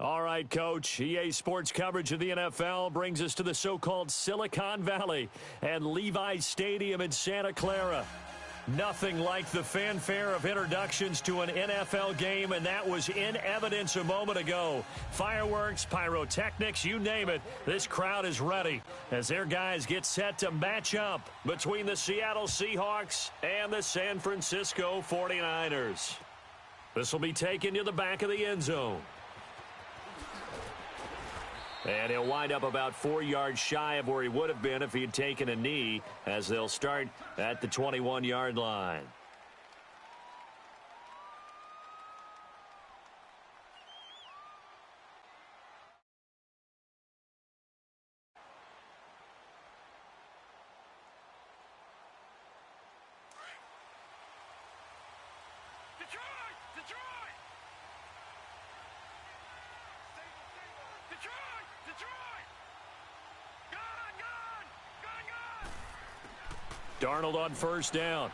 All right, Coach. EA Sports coverage of the NFL brings us to the so-called Silicon Valley and Levi's Stadium in Santa Clara. Nothing like the fanfare of introductions to an NFL game, and that was in evidence a moment ago. Fireworks, pyrotechnics, you name it. This crowd is ready as their guys get set to match up between the Seattle Seahawks and the San Francisco 49ers. This will be taken to the back of the end zone. And he'll wind up about 4 yards shy of where he would have been if he had taken a knee, as they'll start at the 21-yard line. Darnold on first down.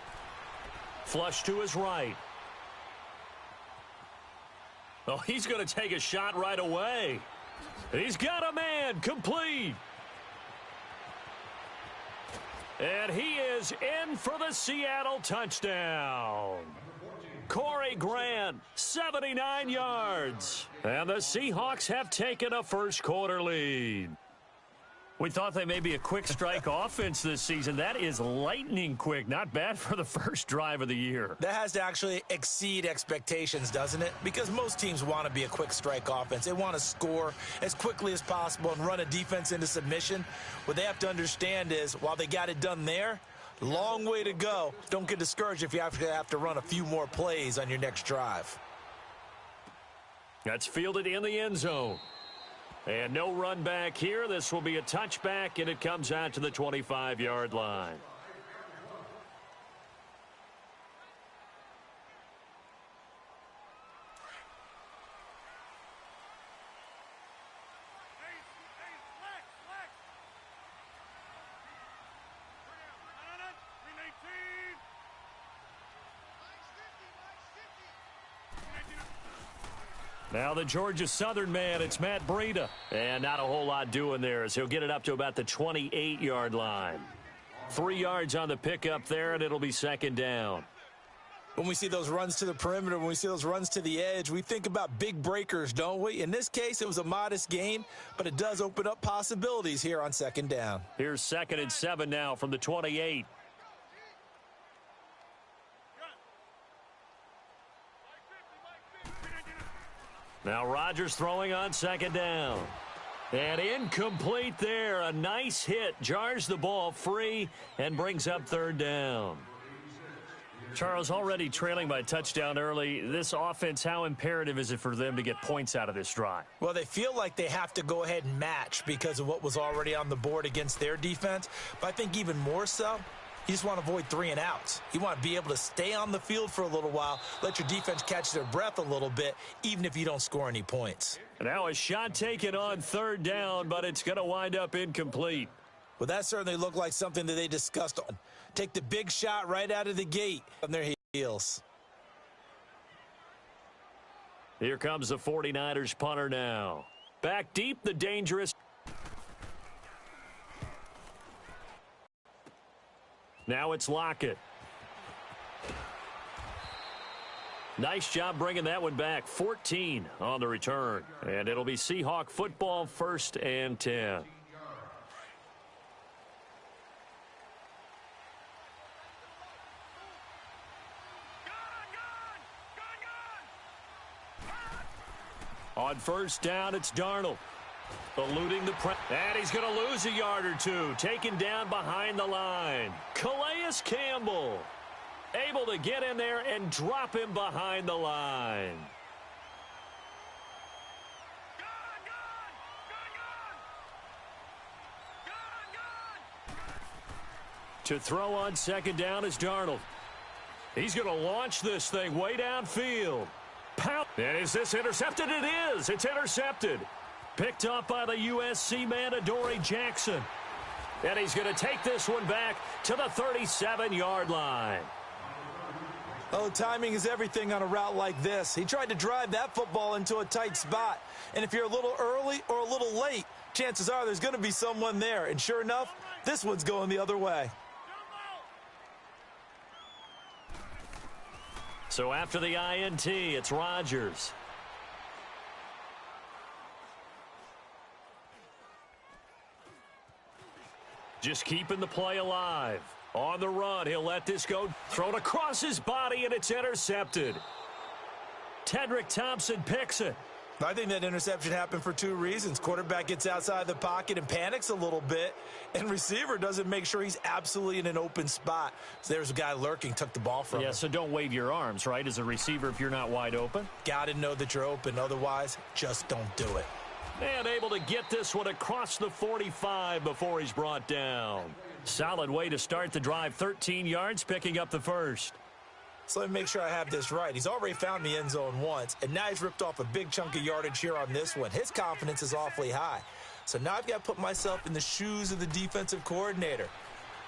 Flush to his right. Oh, he's going to take a shot right away. He's got a man. Complete. And he is in for the Seattle touchdown. Corey Grant, 79 yards. And the Seahawks have taken a first-quarter lead. We thought they may be a quick strike offense this season. That is lightning quick. Not bad for the first drive of the year. That has to actually exceed expectations, doesn't it? Because most teams want to be a quick strike offense. They want to score as quickly as possible and run a defense into submission. What they have to understand is, while they got it done there, long way to go. Don't get discouraged if you have to run a few more plays on your next drive. That's fielded in the end zone. And no run back here. This will be a touchback, and it comes out to the 25-yard line. Now the Georgia Southern man, it's Matt Breida. And not a whole lot doing there as he'll get it up to about the 28-yard line. 3 yards on the pickup there, and it'll be second down. When we see those runs to the perimeter, when we see those runs to the edge, we think about big breakers, don't we? In this case, it was a modest gain, but it does open up possibilities here on second down. Here's 2nd and 7 now from the 28. Now Rodgers throwing on second down. And incomplete there. A nice hit. Jars the ball free and brings up third down. Charles, already trailing by a touchdown early. This offense, how imperative is it for them to get points out of this drive? Well, they feel like they have to go ahead and match because of what was already on the board against their defense. But I think even more so, you just want to avoid 3 and outs. You want to be able to stay on the field for a little while, let your defense catch their breath a little bit, even if you don't score any points. Now a shot taken on third down, but it's going to wind up incomplete. Well, that certainly looked like something that they discussed. Take the big shot right out of the gate on their heels. Here comes the 49ers punter now. Back deep, the dangerous. Now it's Lockett. Nice job bringing that one back. 14 on the return. And it'll be Seahawk football, 1st and 10. On first down, it's Darnold. Eluding the press. And he's going to lose a yard or two. Taken down behind the line. Calais Campbell able to get in there and drop him behind the line. To throw on second down is Darnold. He's going to launch this thing way downfield. And is this intercepted? It is. It's intercepted. Picked up by the USC man, Adoree Jackson. And he's going to take this one back to the 37-yard line. Oh, timing is everything on a route like this. He tried to drive that football into a tight spot. And if you're a little early or a little late, chances are there's going to be someone there. And sure enough, this one's going the other way. So after the INT, it's Rodgers. Just keeping the play alive. On the run, he'll let this go. Thrown across his body, and it's intercepted. Tedrick Thompson picks it. I think that interception happened for two reasons. Quarterback gets outside the pocket and panics a little bit, and receiver doesn't make sure he's absolutely in an open spot. So there's a guy lurking, took the ball from him. Yeah, so don't wave your arms, right, as a receiver if you're not wide open. Got to know that you're open. Otherwise, just don't do it. And able to get this one across the 45 before he's brought down. Solid way to start the drive. 13 yards, picking up the first. So let me make sure I have this right. He's already found the end zone once, and now he's ripped off a big chunk of yardage here on this one. His confidence is awfully high. So now I've got to put myself in the shoes of the defensive coordinator.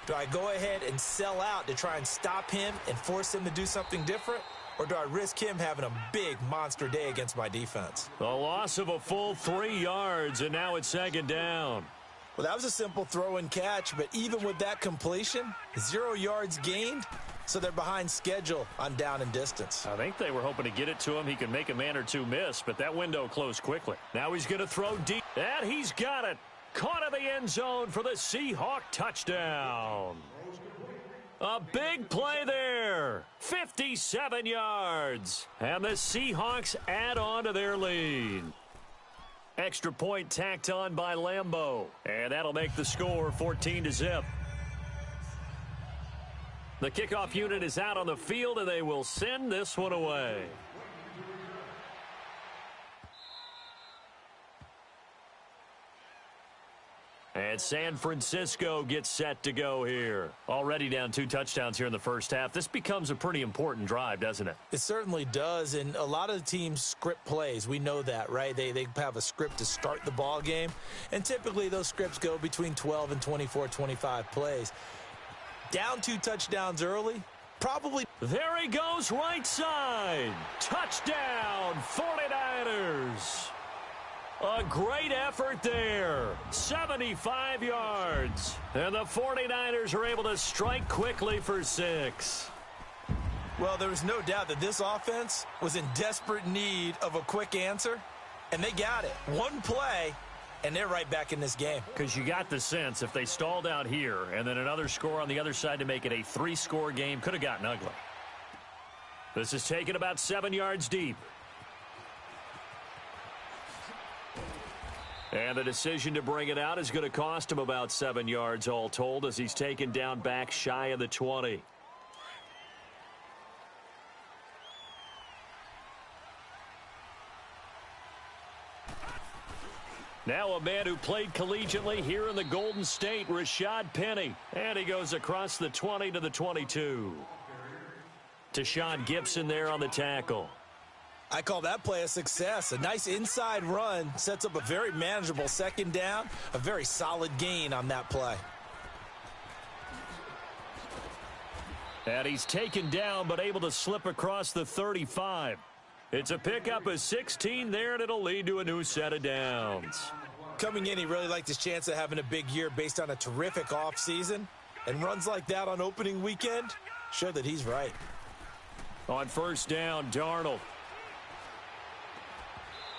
Do I go ahead and sell out to try and stop him and force him to do something different? Or do I risk him having a big monster day against my defense? The loss of a full 3 yards, and now it's second down. Well, that was a simple throw and catch, but even with that completion, 0 yards gained, so they're behind schedule on down and distance. I think they were hoping to get it to him. He could make a man or two miss, but that window closed quickly. Now he's going to throw deep, and he's got it. Caught in the end zone for the Seahawk touchdown. A big play there. 57 yards. And the Seahawks add on to their lead. Extra point tacked on by Lambeau. And that'll make the score 14-0. The kickoff unit is out on the field, and they will send this one away. And San Francisco gets set to go here. Already down 2 touchdowns here in the first half. This becomes a pretty important drive, doesn't it? It certainly does, and a lot of the teams script plays. We know that, right? They have a script to start the ball game, and typically those scripts go between 12 and 24, 25 plays. Down 2 touchdowns early, probably. There he goes, right side. Touchdown, 49ers. A great effort there. 75 yards. And the 49ers are able to strike quickly for 6. Well, there was no doubt that this offense was in desperate need of a quick answer, and they got it. One play, and they're right back in this game. Because you got the sense if they stalled out here and then another score on the other side to make it a 3-score game, could have gotten ugly. This is taken about 7 yards deep. And the decision to bring it out is going to cost him about 7 yards all told as he's taken down back shy of the 20. Now a man who played collegiately here in the Golden State, Rashad Penny. And he goes across the 20 to the 22. Tashawn Gibson there on the tackle. I call that play a success. A nice inside run sets up a very manageable second down, a very solid gain on that play. And he's taken down but able to slip across the 35. It's a pickup of 16 there, and it'll lead to a new set of downs. Coming in, he really liked his chance of having a big year based on a terrific offseason. And runs like that on opening weekend show that he's right. On first down, Darnold.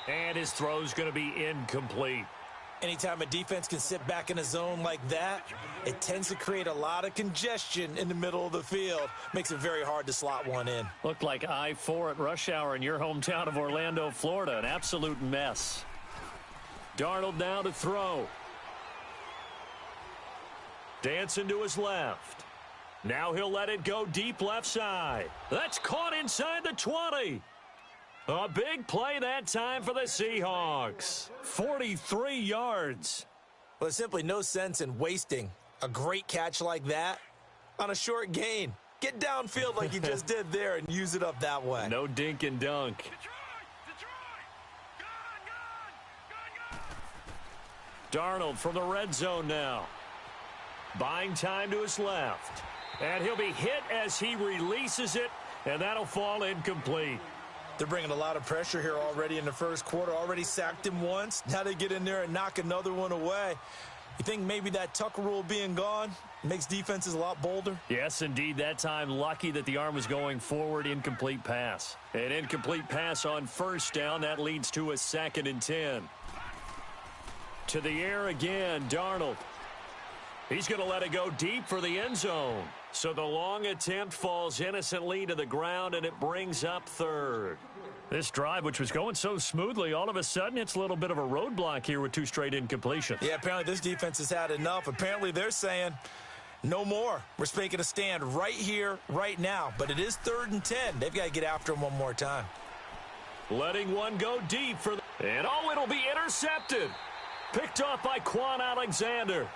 And his throw's going to be incomplete. Anytime a defense can sit back in a zone like that, it tends to create a lot of congestion in the middle of the field. Makes it very hard to slot one in. Looked like I-4 at rush hour in your hometown of Orlando, Florida. An absolute mess. Darnold now to throw. Dancing to his left. Now he'll let it go deep left side. That's caught inside the 20. A big play that time for the Seahawks. 43 yards. Well, there's simply no sense in wasting a great catch like that on a short gain. Get downfield like you just did there and use it up that way. No dink and dunk. Darnold from the red zone now. Buying time to his left. And he'll be hit as he releases it and that'll fall incomplete. They're bringing a lot of pressure here already in the first quarter. Already sacked him once. Now they get in there and knock another one away. You think maybe that Tucker rule being gone makes defenses a lot bolder? Yes, indeed. That time, lucky that the arm was going forward. Incomplete pass. An incomplete pass on first down. That leads to a 2nd and 10. To the air again, Darnold. He's going to let it go deep for the end zone. So the long attempt falls innocently to the ground, and it brings up 3rd. This drive, which was going so smoothly, all of a sudden it's a little bit of a roadblock here with 2 straight incompletions. Yeah, apparently this defense has had enough. Apparently they're saying no more. We're making a stand right here, right now. But it is 3rd and 10. They've got to get after him one more time. Letting one go deep for the... And it'll be intercepted. Picked off by Quan Alexander.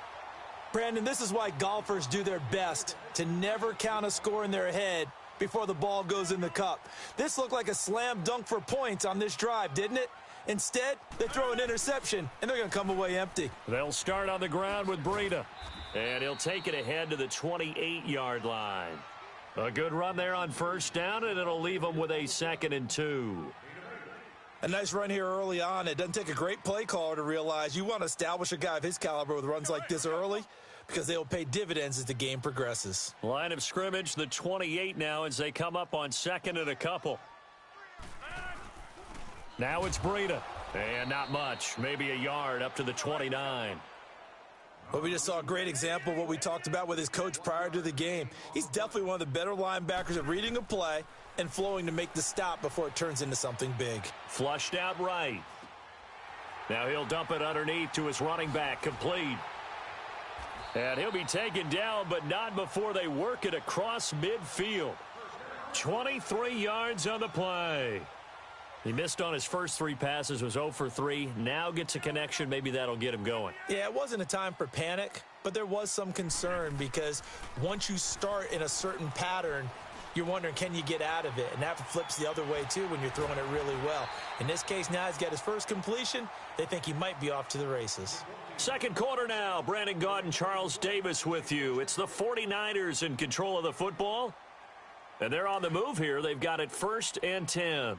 Brandon, this is why golfers do their best to never count a score in their head before the ball goes in the cup. This looked like a slam dunk for points on this drive, didn't it? Instead, they throw an interception, and they're going to come away empty. They'll start on the ground with Breida. And he'll take it ahead to the 28-yard line. A good run there on first down, and it'll leave them with a 2nd and 2. A nice run here early on. It doesn't take a great play caller to realize you want to establish a guy of his caliber with runs like this early, because they'll pay dividends as the game progresses. Line of scrimmage, the 28 now as they come up on 2nd and a couple. Now it's Breida. And not much, maybe a yard up to the 29. Well, we just saw a great example of what we talked about with his coach prior to the game. He's definitely one of the better linebackers at reading a play and flowing to make the stop before it turns into something big. Flushed out right. Now he'll dump it underneath to his running back, complete. And he'll be taken down, but not before they work it across midfield. 23 yards on the play. He missed on his first 3 passes, was 0 for 3. Now gets a connection. Maybe that'll get him going. Yeah, it wasn't a time for panic, but there was some concern because once you start in a certain pattern, you're wondering, can you get out of it? And that flips the other way, too, when you're throwing it really well. In this case, now he's got his first completion. They think he might be off to the races. Second quarter now. Brandon Gaudin and Charles Davis with you. It's the 49ers in control of the football. And they're on the move here. They've got it 1st and 10.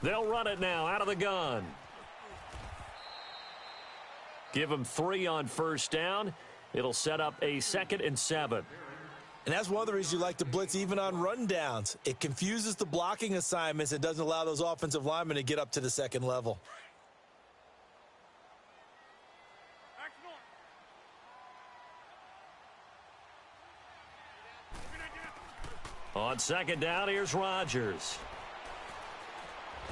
They'll run it now out of the gun. Give them 3 on first down. It'll set up a 2nd and 7. And that's one of the reasons you like to blitz even on rundowns. It confuses the blocking assignments and doesn't allow those offensive linemen to get up to the 2nd level. On 2nd down, here's Rodgers.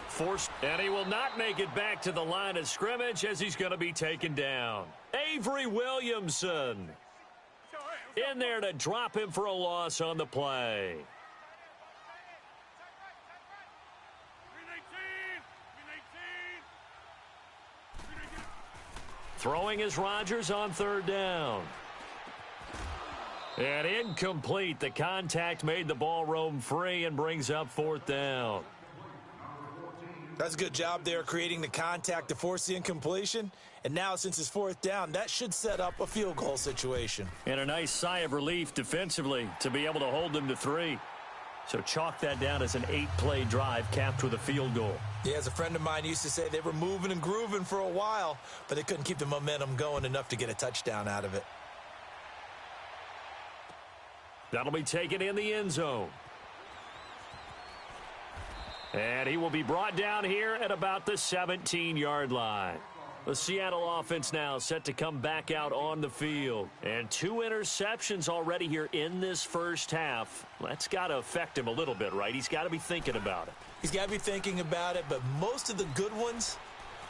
Forced, and he will not make it back to the line of scrimmage as he's going to be taken down. Avery Williamson in there to drop him for a loss on the play. Throwing is Rodgers on 3rd down. And incomplete. The contact made the ball roam free and brings up 4th down. That's a good job there creating the contact to force the incompletion. And now since it's 4th down, that should set up a field goal situation. And a nice sigh of relief defensively to be able to hold them to 3. So chalk that down as an 8-play drive capped with a field goal. Yeah, as a friend of mine used to say, they were moving and grooving for a while, but they couldn't keep the momentum going enough to get a touchdown out of it. That'll be taken in the end zone. And he will be brought down here at about the 17-yard line. The Seattle offense now set to come back out on the field. And 2 interceptions already here in this first half. That's got to affect him a little bit, right? He's got to be thinking about it. He's got to be thinking about it, but most of the good ones,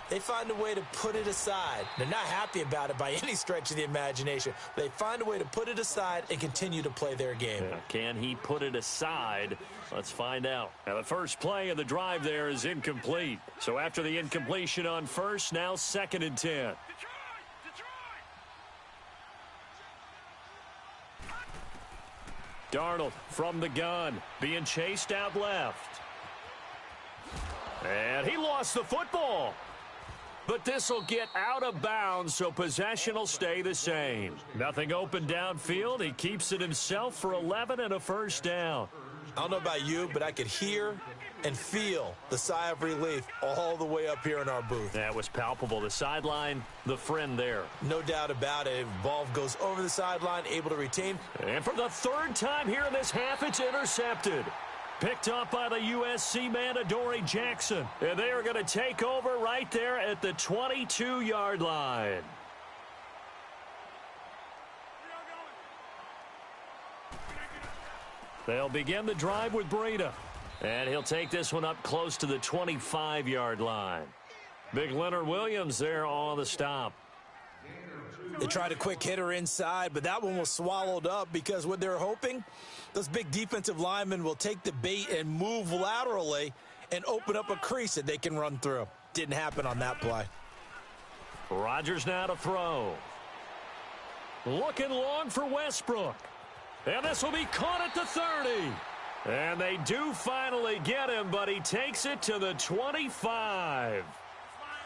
they find a way to put it aside. They're not happy about it by any stretch of the imagination. They find a way to put it aside and continue to play their game. Yeah, can he put it aside? Let's find out. Now, the first play of the drive there is incomplete. So after the incompletion on first, now 2nd and 10. Darnold from the gun, being chased out left. And he lost the football. But this will get out of bounds, so possession will stay the same. Nothing open downfield. He keeps it himself for 11 and a first down. I don't know about you, but I could hear and feel the sigh of relief all the way up here in our booth. That was palpable. The sideline, the friend there. No doubt about it. Ball goes over the sideline, able to retain. And for the third time here in this half, it's intercepted. Picked up by the USC man, Adoree Jackson. And they are going to take over right there at the 22-yard line. They'll begin the drive with Breida. And he'll take this one up close to the 25-yard line. Big Leonard Williams there on the stop. They tried a quick hitter inside, but that one was swallowed up because what they're hoping, those big defensive linemen will take the bait and move laterally and open up a crease that they can run through. Didn't happen on that play. Rodgers now to throw. Looking long for Westbrook. And this will be caught at the 30. And they do finally get him, but he takes it to the 25.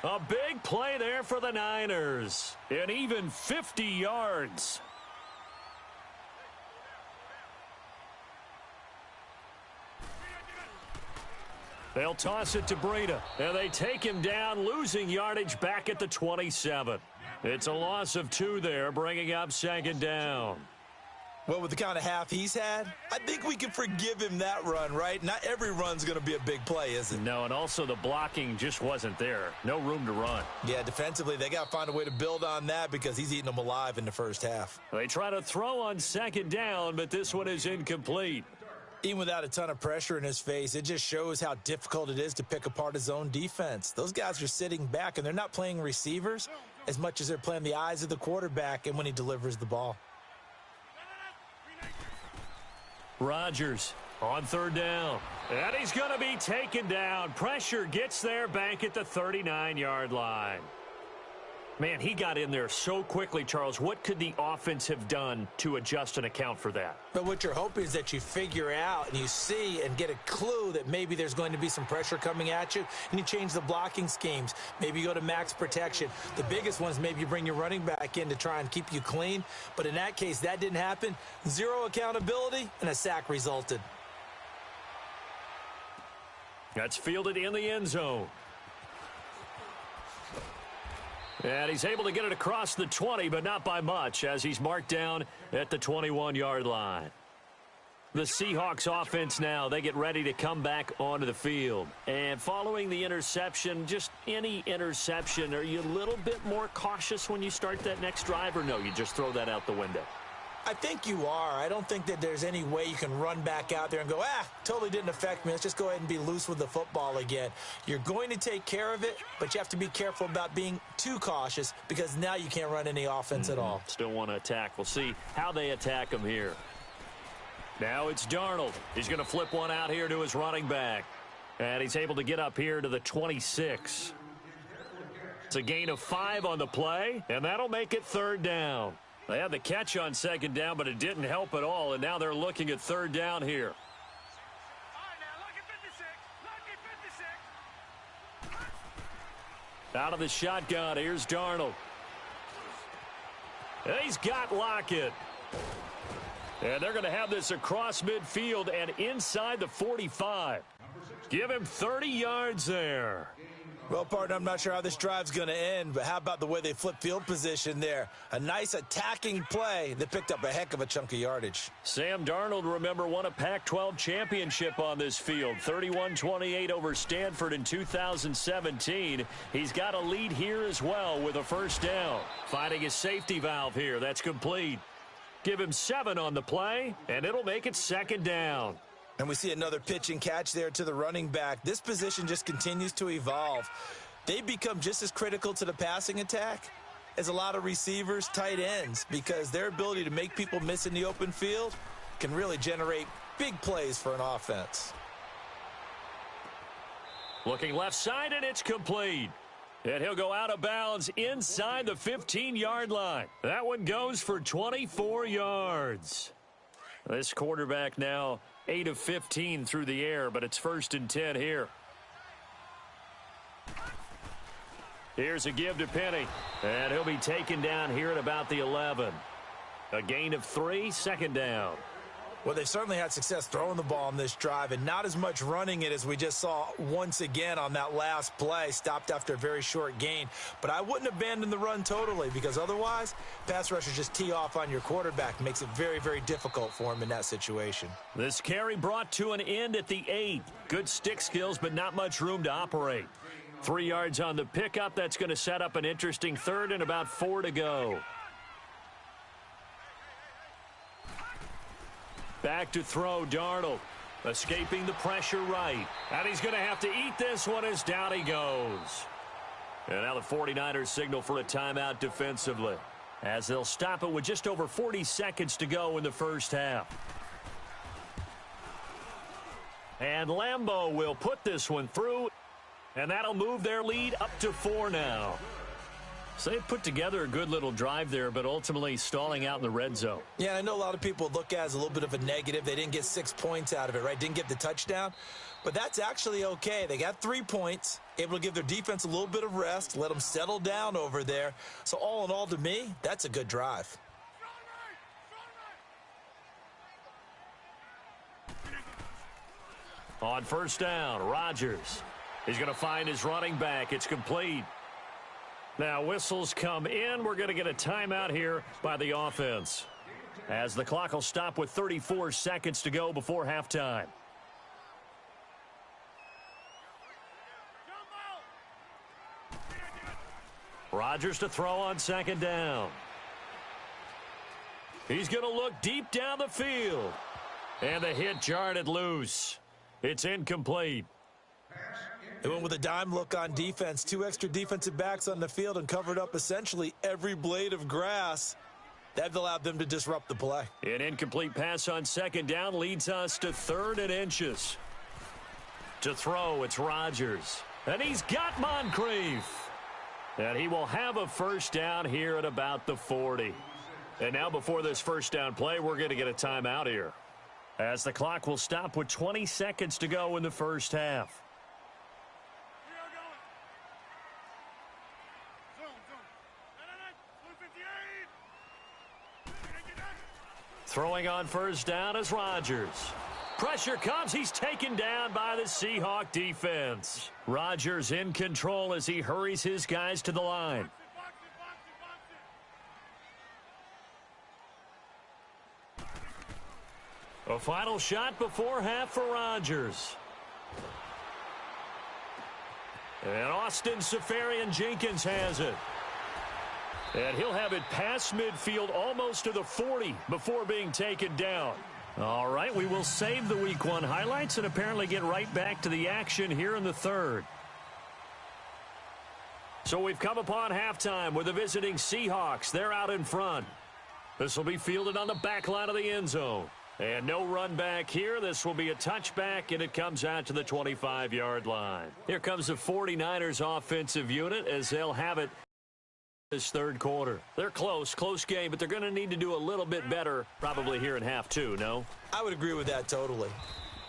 A big play there for the Niners. And even 50 yards. They'll toss it to Breida. And they take him down, losing yardage back at the 27. It's a loss of 2 there, bringing up second down. Well, with the kind of half he's had, I think we can forgive him that run, right? Not every run's going to be a big play, is it? No, and also the blocking just wasn't there. No room to run. Yeah, defensively, they got to find a way to build on that because he's eating them alive in the first half. They try to throw on second down, but this one is incomplete. Even without a ton of pressure in his face, it just shows how difficult it is to pick apart his own defense. Those guys are sitting back, and they're not playing receivers as much as they're playing the eyes of the quarterback and when he delivers the ball. Rodgers on third down. And he's going to be taken down. Pressure gets there back at the 39-yard line. Man, he got in there so quickly, Charles. What could the offense have done to adjust and account for that? But what you're hoping is that you figure out and you see and get a clue that maybe there's going to be some pressure coming at you, and you change the blocking schemes. Maybe you go to max protection. The biggest one is maybe you bring your running back in to try and keep you clean. But in that case, that didn't happen. Zero accountability, and a sack resulted. That's fielded in the end zone. And he's able to get it across the 20, but not by much, as he's marked down at the 21-yard line. The Seahawks offense now, they get ready to come back onto the field. And following the interception, just any interception, are you a little bit more cautious when you start that next drive, or no, you just throw that out the window? I think you are. I don't think that there's any way you can run back out there and go, totally didn't affect me. Let's just go ahead and be loose with the football again. You're going to take care of it, but you have to be careful about being too cautious because now you can't run any offense at all. Still want to attack. We'll see how they attack him here. Now it's Darnold. He's going to flip one out here to his running back. And he's able to get up here to the 26. It's a gain of 5 on the play, and that'll make it third down. They had the catch on second down, but it didn't help at all, and now they're looking at third down here. All right, now look at 56. Look at 56. Out of the shotgun, here's Darnold. And he's got Lockett. And they're going to have this across midfield and inside the 45. Give him 30 yards there. Well, partner, I'm not sure how this drive's going to end, but how about the way they flip field position there? A nice attacking play that picked up a heck of a chunk of yardage. Sam Darnold, remember, won a Pac-12 championship on this field, 31-28 over Stanford in 2017. He's got a lead here as well with a first down. Finding his safety valve here. That's complete. Give him 7 on the play, and it'll make it second down. And we see another pitch and catch there to the running back. This position just continues to evolve. They become just as critical to the passing attack as a lot of receivers, tight ends, because their ability to make people miss in the open field can really generate big plays for an offense. Looking left side, and it's complete. And he'll go out of bounds inside the 15-yard line. That one goes for 24 yards. This quarterback now 8 of 15 through the air, but it's 1st and 10 here. Here's a give to Penny. And he'll be taken down here at about the 11. A gain of 3, second down. Well, they've certainly had success throwing the ball on this drive and not as much running it as we just saw once again on that last play. Stopped after a very short gain. But I wouldn't abandon the run totally because otherwise, pass rushers just tee off on your quarterback. Makes it very, very difficult for him in that situation. This carry brought to an end at the 8. Good stick skills, but not much room to operate. 3 yards on the pickup. That's going to set up an interesting third and about 4 to go. Back to throw, Darnold. Escaping the pressure right. And he's going to have to eat this one as down he goes. And now the 49ers signal for a timeout defensively, as they'll stop it with just over 40 seconds to go in the first half. And Lambeau will put this one through, and that'll move their lead up to 4 now. So they put together a good little drive there, but ultimately stalling out in the red zone. Yeah, I know a lot of people look at it as a little bit of a negative. They didn't get 6 points out of it, right? Didn't get the touchdown. But that's actually okay. They got 3 points, able to give their defense a little bit of rest, let them settle down over there. So all in all, to me, that's a good drive. On first down, Rodgers. He's going to find his running back. It's complete. Now whistles come in. We're going to get a timeout here by the offense, as the clock will stop with 34 seconds to go before halftime. Rodgers to throw on second down. He's going to look deep down the field. And the hit jarred it loose. It's incomplete. They went with a dime look on defense. 2 extra defensive backs on the field and covered up essentially every blade of grass. That allowed them to disrupt the play. An incomplete pass on second down leads us to 3rd and inches. To throw, it's Rodgers. And he's got Moncrief. And he will have a first down here at about the 40. And now before this first down play, we're going to get a timeout here, as the clock will stop with 20 seconds to go in the first half. Throwing on first down is Rodgers. Pressure comes. He's taken down by the Seahawk defense. Rodgers in control as he hurries his guys to the line. A final shot before half for Rodgers. And Austin Seferian-Jenkins has it. And he'll have it past midfield almost to the 40 before being taken down. All right, we will save the Week 1 highlights and apparently get right back to the action here in the third. So we've come upon halftime with the visiting Seahawks. They're out in front. This will be fielded on the back line of the end zone. And no run back here. This will be a touchback, and it comes out to the 25-yard line. Here comes the 49ers offensive unit as they'll have it this third quarter. They're close game, but they're going to need to do a little bit better probably here in half 2, no? I would agree with that totally.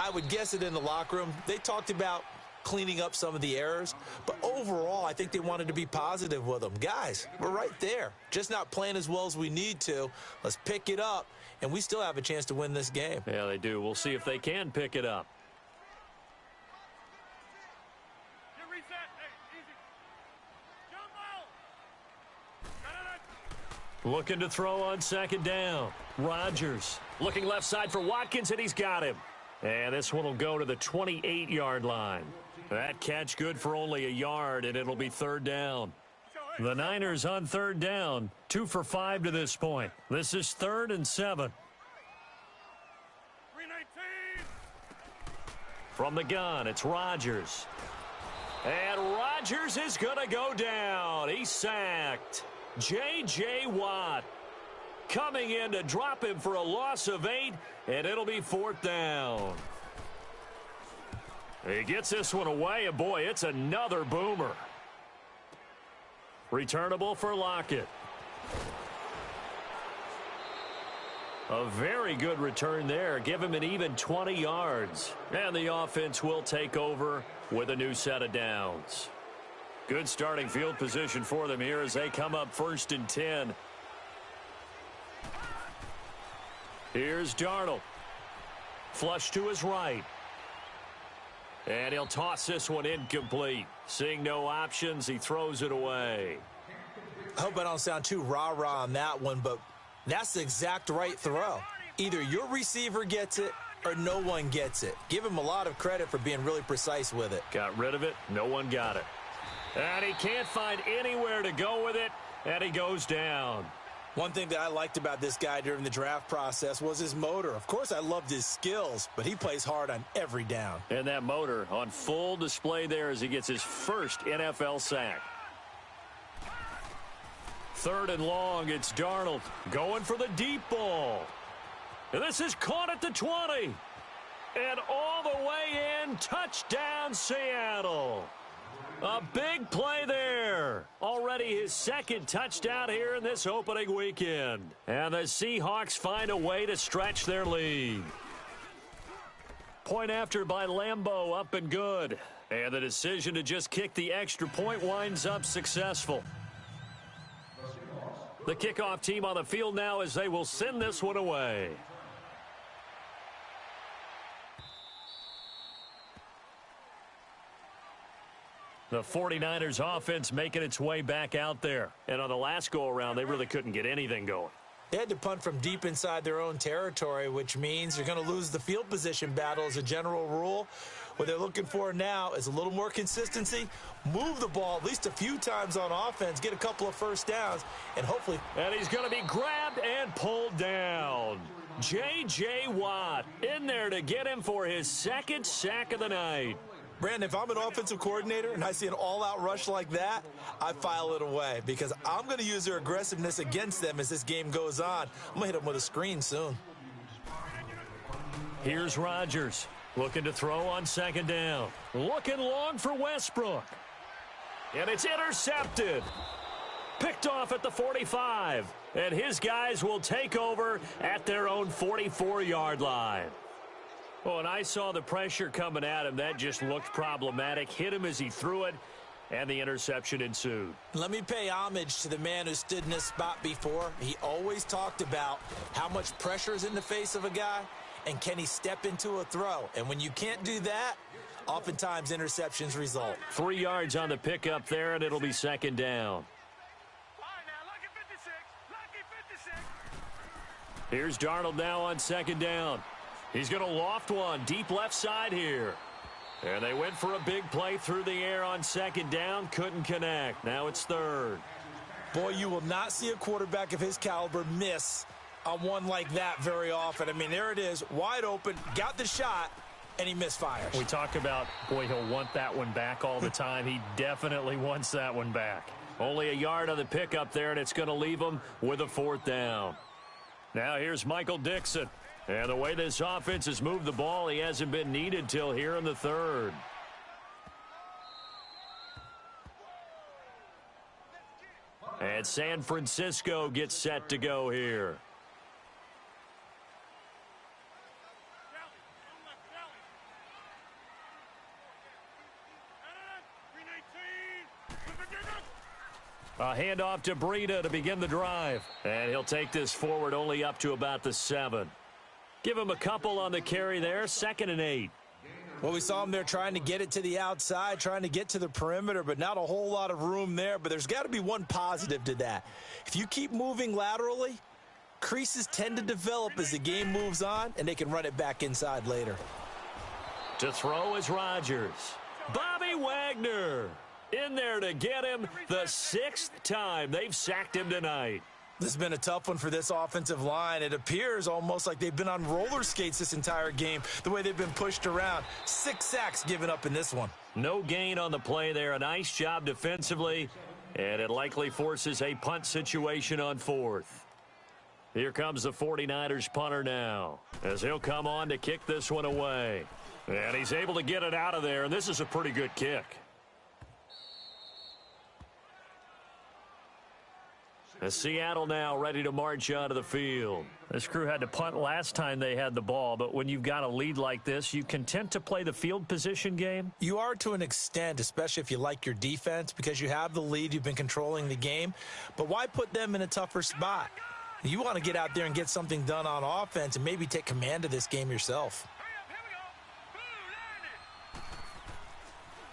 I would guess it in the locker room. They talked about cleaning up some of the errors, but overall, I think they wanted to be positive with them. Guys, we're right there. Just not playing as well as we need to. Let's pick it up, and we still have a chance to win this game. Yeah, they do. We'll see if they can pick it up. Looking to throw on second down. Rodgers looking left side for Watkins, and he's got him. And this one will go to the 28-yard line. That catch good for only a yard, and it'll be third down. The Niners on third down, 2 for 5 to this point. This is 3rd and 7. From the gun, it's Rodgers. And Rodgers is going to go down. He's sacked. J.J. Watt coming in to drop him for a loss of 8, and it'll be 4th down. He gets this one away, and boy, it's another boomer. Returnable for Lockett. A very good return there. Give him an even 20 yards. And the offense will take over with a new set of downs. Good starting field position for them here as they come up 1st and 10. Here's Darnold. Flush to his right. And he'll toss this one incomplete. Seeing no options, he throws it away. I hope I don't sound too rah-rah on that one, but that's the exact right throw. Either your receiver gets it or no one gets it. Give him a lot of credit for being really precise with it. Got rid of it. No one got it. And he can't find anywhere to go with it, and he goes down. One thing that I liked about this guy during the draft process was his motor. Of course, I loved his skills, but he plays hard on every down. And that motor on full display there as he gets his first NFL sack. 3rd and long, it's Darnold going for the deep ball. And this is caught at the 20. And all the way in, touchdown Seattle. A big play there. Already his 2nd touchdown here in this opening weekend. And the Seahawks find a way to stretch their lead. Point after by Lambeau, up and good. And the decision to just kick the extra point winds up successful. The kickoff team on the field now as they will send this one away. The 49ers offense making its way back out there. And on the last go-around, they really couldn't get anything going. They had to punt from deep inside their own territory, which means you're going to lose the field position battle as a general rule. What they're looking for now is a little more consistency, move the ball at least a few times on offense, get a couple of first downs, and hopefully... And he's going to be grabbed and pulled down. J.J. Watt in there to get him for his 2nd sack of the night. Brandon, if I'm an offensive coordinator and I see an all-out rush like that, I file it away because I'm going to use their aggressiveness against them as this game goes on. I'm going to hit them with a screen soon. Here's Rodgers looking to throw on 2nd down. Looking long for Westbrook. And it's intercepted. Picked off at the 45. And his guys will take over at their own 44-yard line. Oh, and I saw the pressure coming at him. That just looked problematic. Hit him as he threw it, and the interception ensued. Let me pay homage to the man who stood in this spot before. He always talked about how much pressure is in the face of a guy, and can he step into a throw. And when you can't do that, oftentimes interceptions result. 3 yards on the pickup there, and it'll be 2nd down. Here's Darnold now on 2nd down. He's going to loft one deep left side here. And they went for a big play through the air on 2nd down. Couldn't connect. Now it's 3rd. Boy, you will not see a quarterback of his caliber miss on one like that very often. I mean, there it is, wide open, got the shot, and he misfires. We talk about, boy, he'll want that one back all the time. He definitely wants that one back. Only a yard on the pickup there, and it's going to leave him with a 4th down. Now here's Michael Dixon. And the way this offense has moved the ball, he hasn't been needed till here in the 3rd. And San Francisco gets set to go here. A handoff to Breida to begin the drive. And he'll take this forward only up to about the 7. Give him a couple on the carry there, 2nd and 8. Well, we saw him there trying to get it to the outside, trying to get to the perimeter, but not a whole lot of room there. But there's got to be one positive to that. If you keep moving laterally, creases tend to develop as the game moves on, and they can run it back inside later. To throw is Rodgers. Bobby Wagner in there to get him the 6th time they've sacked him tonight. This has been a tough one for this offensive line. It appears almost like they've been on roller skates this entire game, the way they've been pushed around. 6 sacks given up in this one. No gain on the play there. A nice job defensively, and it likely forces a punt situation on 4th. Here comes the 49ers punter now, as he'll come on to kick this one away. And he's able to get it out of there, and this is a pretty good kick. Seattle now ready to march onto the field. This crew had to punt last time they had the ball, but when you've got a lead like this, you content to play the field position game? You are to an extent, especially if you like your defense, because you have the lead, you've been controlling the game. But why put them in a tougher spot? You want to get out there and get something done on offense and maybe take command of this game yourself.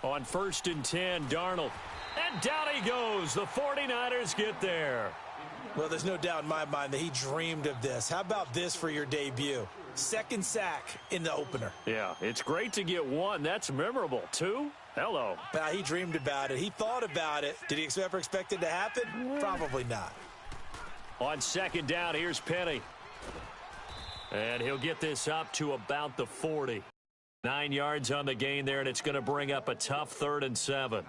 On 1st and 10, Darnold. And down he goes. The 49ers get there. Well, there's no doubt in my mind that he dreamed of this. How about this for your debut? 2nd sack in the opener. Yeah, it's great to get 1. That's memorable. 2? Hello. But he dreamed about it. He thought about it. Did he ever expect it to happen? Probably not. On 2nd down, here's Penny. And he'll get this up to about the 40. 9 yards on the gain there, and it's going to bring up a tough 3rd and 7.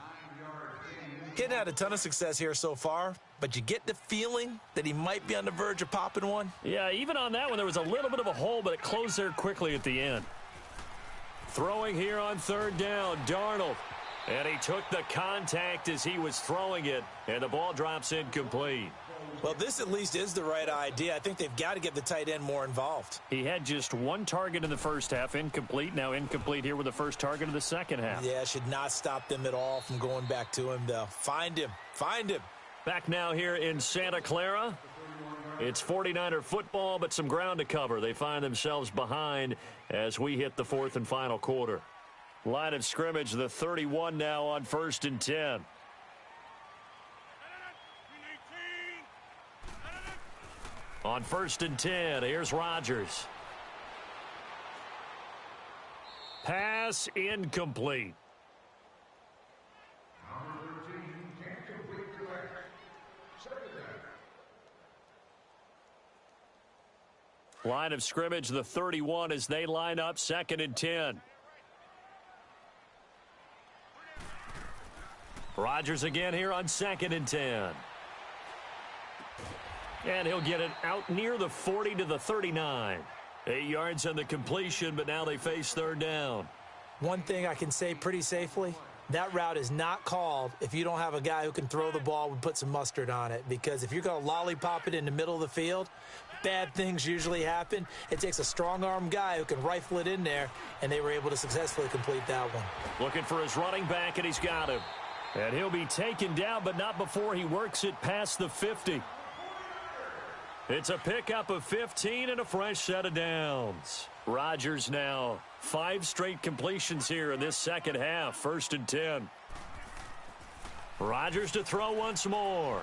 He hadn't had a ton of success here so far, but you get the feeling that he might be on the verge of popping one. Yeah, even on that one, there was a little bit of a hole, but it closed there quickly at the end. Throwing here on 3rd down, Darnold. And he took the contact as he was throwing it, and the ball drops incomplete. Well, this at least is the right idea. I think they've got to get the tight end more involved. He had just 1 target in the first half, incomplete. Now incomplete here with the first target of the second half. Yeah, should not stop them at all from going back to him, though. Find him. Find him. Back now here in Santa Clara. It's 49er football, but some ground to cover. They find themselves behind as we hit the 4th and final quarter. Line of scrimmage, the 31 now on 1st and 10. On 1st and 10, here's Rodgers. Pass incomplete. Line of scrimmage, the 31 as they line up 2nd and 10. Rodgers again here on 2nd and 10. And he'll get it out near the 40 to the 39. 8 yards on the completion, but now they face 3rd down. One thing I can say pretty safely, that route is not called if you don't have a guy who can throw the ball and put some mustard on it. Because if you're going to lollipop it in the middle of the field, bad things usually happen. It takes a strong-arm guy who can rifle it in there, and they were able to successfully complete that one. Looking for his running back, and he's got him. And he'll be taken down, but not before he works it past the 50. It's a pickup of 15 and a fresh set of downs. Rodgers now 5 straight completions here in this second half. 1st and 10. Rodgers to throw once more.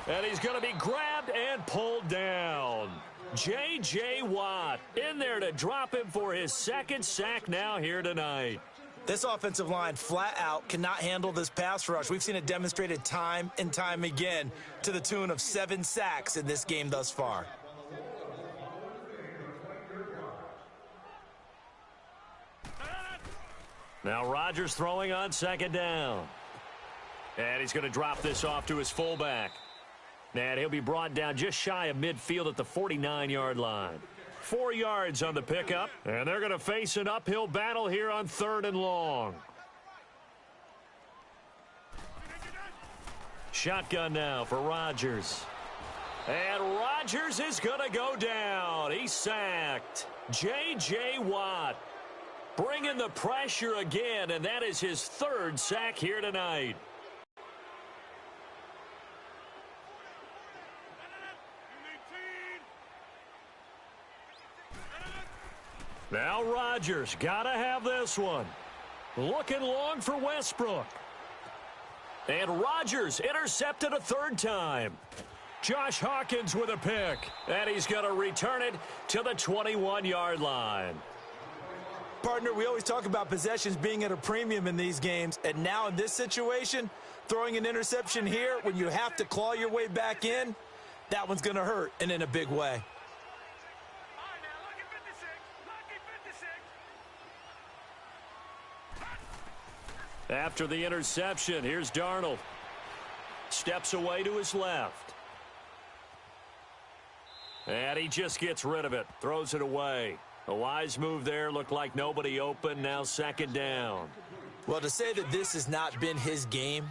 And he's going to be grabbed and pulled down. J.J. Watt in there to drop him for his 2nd sack now here tonight. This offensive line flat out cannot handle this pass rush. We've seen it demonstrated time and time again to the tune of 7 sacks in this game thus far. Now Rodgers throwing on 2nd down. And he's going to drop this off to his fullback. And he'll be brought down just shy of midfield at the 49-yard line. 4 yards on the pickup, and they're going to face an uphill battle here on 3rd and long. Shotgun now for Rodgers. And Rodgers is going to go down. He's sacked. J.J. Watt bringing the pressure again, and that is his 3rd sack here tonight. Now Rodgers got to have this one. Looking long for Westbrook. And Rodgers intercepted a 3rd time. Josh Hawkins with a pick. And he's going to return it to the 21-yard line. Partner, we always talk about possessions being at a premium in these games. And now in this situation, throwing an interception here when you have to claw your way back in, that one's going to hurt, and in a big way. After the interception, here's Darnold. Steps away to his left. And he just gets rid of it. Throws it away. A wise move there. Looked like nobody open. Now 2nd down. Well, to say that this has not been his game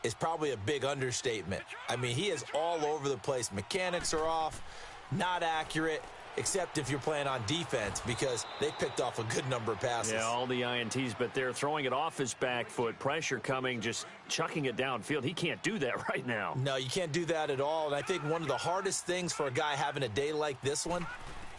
is probably a big understatement. I mean, he is all over the place. Mechanics are off, not accurate, except if you're playing on defense, because they picked off a good number of passes. Yeah, all the INTs, but they're throwing it off his back foot. Pressure coming, just chucking it downfield. He can't do that right now. No, you can't do that at all. And I think one of the hardest things for a guy having a day like this one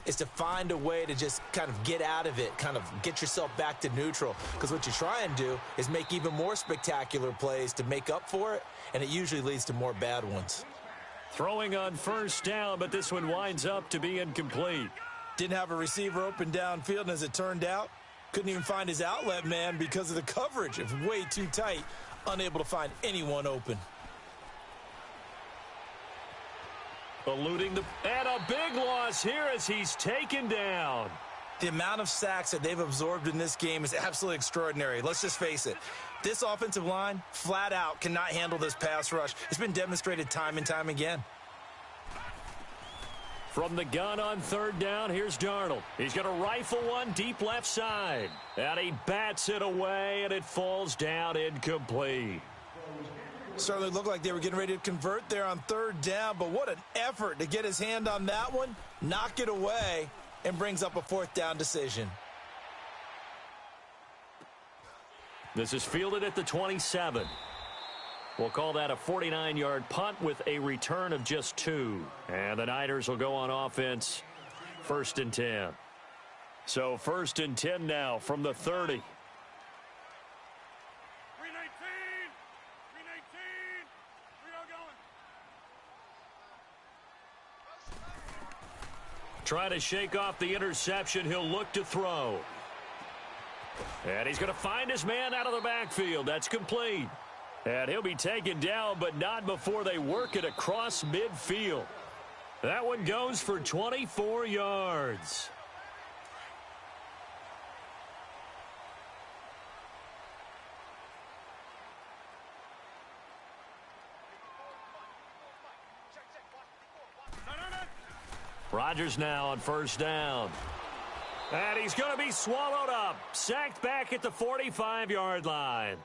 is to find a way to just kind of get out of it, kind of get yourself back to neutral. Because what you try and do is make even more spectacular plays to make up for it, and it usually leads to more bad ones. Throwing on first down, but this one winds up to be incomplete. Didn't have a receiver open downfield, and as it turned out, couldn't even find his outlet man because of the coverage. It was way too tight, unable to find anyone open. Eluding and a big loss here as he's taken down. The amount of sacks that they've absorbed in this game is absolutely extraordinary. Let's just face it. This offensive line, flat out, cannot handle this pass rush. It's been demonstrated time and time again. From the gun on third down, here's Darnold. He's going to rifle one deep left side. And he bats it away, and it falls down incomplete. Certainly looked like they were getting ready to convert there on third down, but what an effort to get his hand on that one, knock it away, and brings up a fourth down decision. This is fielded at the 27. We'll call that a 49-yard punt with a return of just 2. And the Niners will go on offense, 1st and 10. So 1st and 10 now from the 30. 319. 319. We are going. Trying to shake off the interception. He'll look to throw. And he's going to find his man out of the backfield. That's complete. And he'll be taken down, but not before they work it across midfield. That one goes for 24 yards. Rodgers now on first down. And he's going to be swallowed up. Sacked back at the 45-yard line.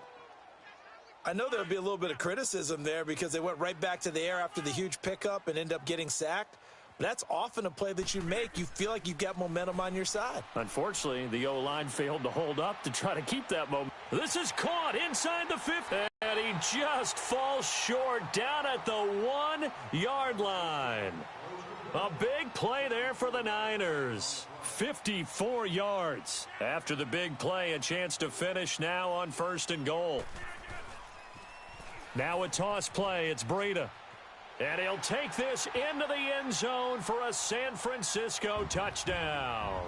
I know there'll be a little bit of criticism there because they went right back to the air after the huge pickup and end up getting sacked. But that's often a play that you make. You feel like you've got momentum on your side. Unfortunately, the O-line failed to hold up to try to keep that momentum. This is caught inside the 50. And he just falls short down at the 1-yard line. A big play there for the Niners. 54 yards. After the big play, a chance to finish now on 1st and goal. Now a toss play. It's Breida. And he'll take this into the end zone for a San Francisco touchdown.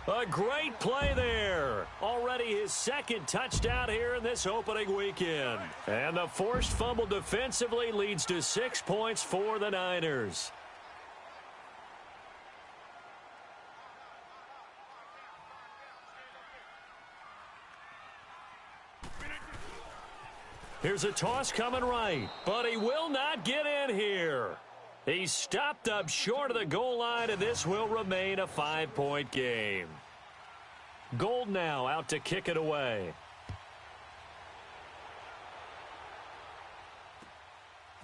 A great play there. Already his 2nd touchdown here in this opening weekend. And the forced fumble defensively leads to 6 points for the Niners. Here's a toss coming right, but he will not get in here. He's stopped up short of the goal line, and this will remain a 5-point game. Gold now out to kick it away.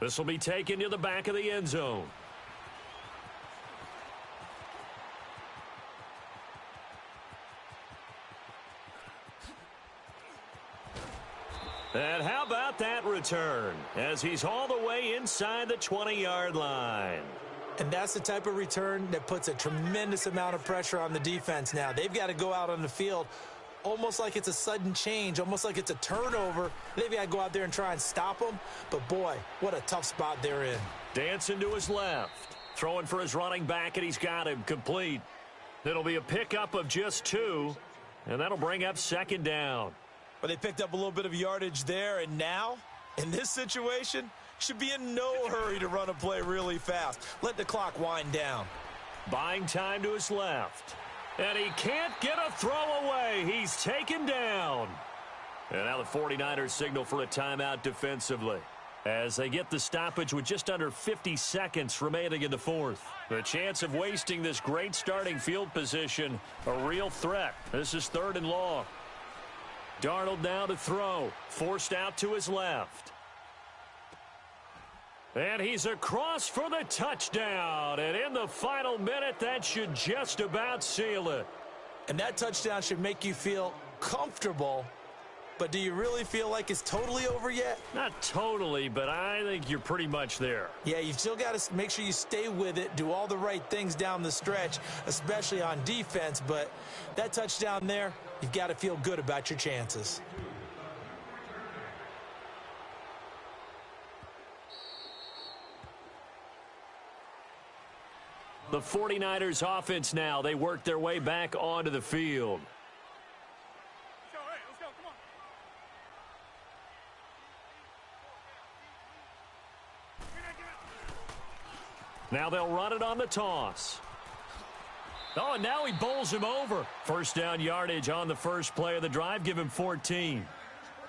This will be taken to the back of the end zone. And how about that return as he's all the way inside the 20-yard line. And that's the type of return that puts a tremendous amount of pressure on the defense now. They've got to go out on the field almost like it's a sudden change, almost like it's a turnover. They've got to go out there and try and stop them. But, boy, what a tough spot they're in. Dancing to his left. Throwing for his running back, and he's got him complete. It'll be a pickup of just 2, and that'll bring up 2nd down. But they picked up a little bit of yardage there, and now, in this situation, should be in no hurry to run a play really fast. Let the clock wind down. Buying time to his left. And he can't get a throw away. He's taken down. And now the 49ers signal for a timeout defensively as they get the stoppage with just under 50 seconds remaining in the 4th. The chance of wasting this great starting field position, a real threat. This is 3rd and long. Darnold now to throw. Forced out to his left. And he's across for the touchdown. And in the final minute, that should just about seal it. And that touchdown should make you feel comfortable. But do you really feel like it's totally over yet? Not totally, but I think you're pretty much there. Yeah, you've still got to make sure you stay with it, do all the right things down the stretch, especially on defense. But that touchdown there, you've got to feel good about your chances. The 49ers offense now. They work their way back onto the field. Let's go, come on. Now they'll run it on the toss. Oh, and now he bowls him over. First down yardage on the first play of the drive. Give him 14.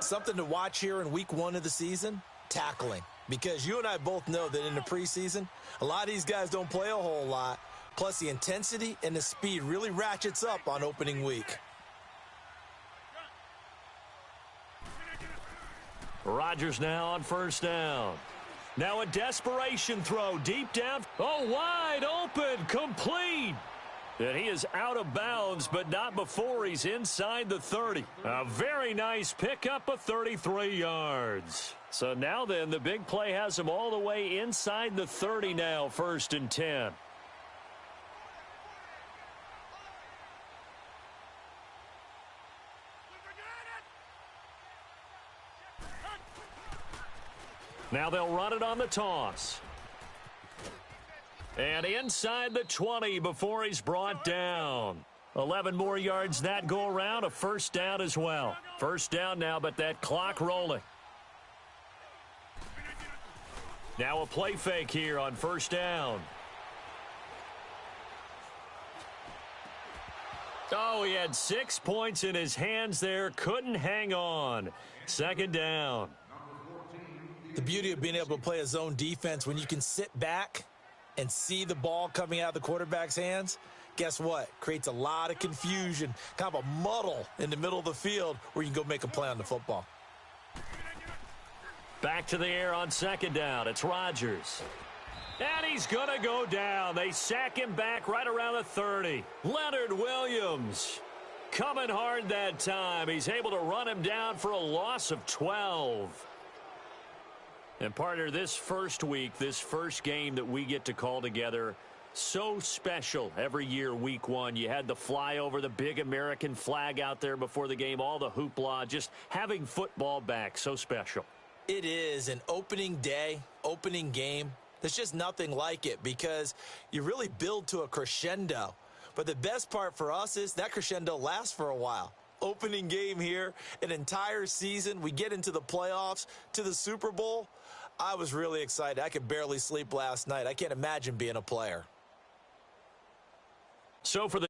Something to watch here in week 1 of the season, tackling. Because you and I both know that in the preseason, a lot of these guys don't play a whole lot. Plus, the intensity and the speed really ratchets up on opening week. Rodgers now on first down. Now a desperation throw deep down. Oh, wide open, complete. And he is out of bounds, but not before he's inside the 30. A very nice pickup of 33 yards. So now then, the big play has him all the way inside the 30 now, 1st and 10. Now they'll run it on the toss. And inside the 20 before he's brought down. 11 more yards that go around, a first down as well. First down now, but that clock rolling. Now a play fake here on first down. Oh, he had 6 points in his hands there. Couldn't hang on. Second down. The beauty of being able to play a zone defense when you can sit back and see the ball coming out of the quarterback's hands, guess what? Creates a lot of confusion, kind of a muddle in the middle of the field where you can go make a play on the football. Back to the air on second down. It's Rodgers. And he's going to go down. They sack him back right around the 30. Leonard Williams coming hard that time. He's able to run him down for a loss of 12. And, partner, this first week, this first game that we get to call together, so special every year, week 1. You had the flyover, the big American flag out there before the game, all the hoopla, just having football back, so special. It is an opening day, opening game. There's just nothing like it because you really build to a crescendo. But the best part for us is that crescendo lasts for a while. Opening game here, an entire season. We get into the playoffs, to the Super Bowl. I was really excited. I could barely sleep last night. I can't imagine being a player. So for the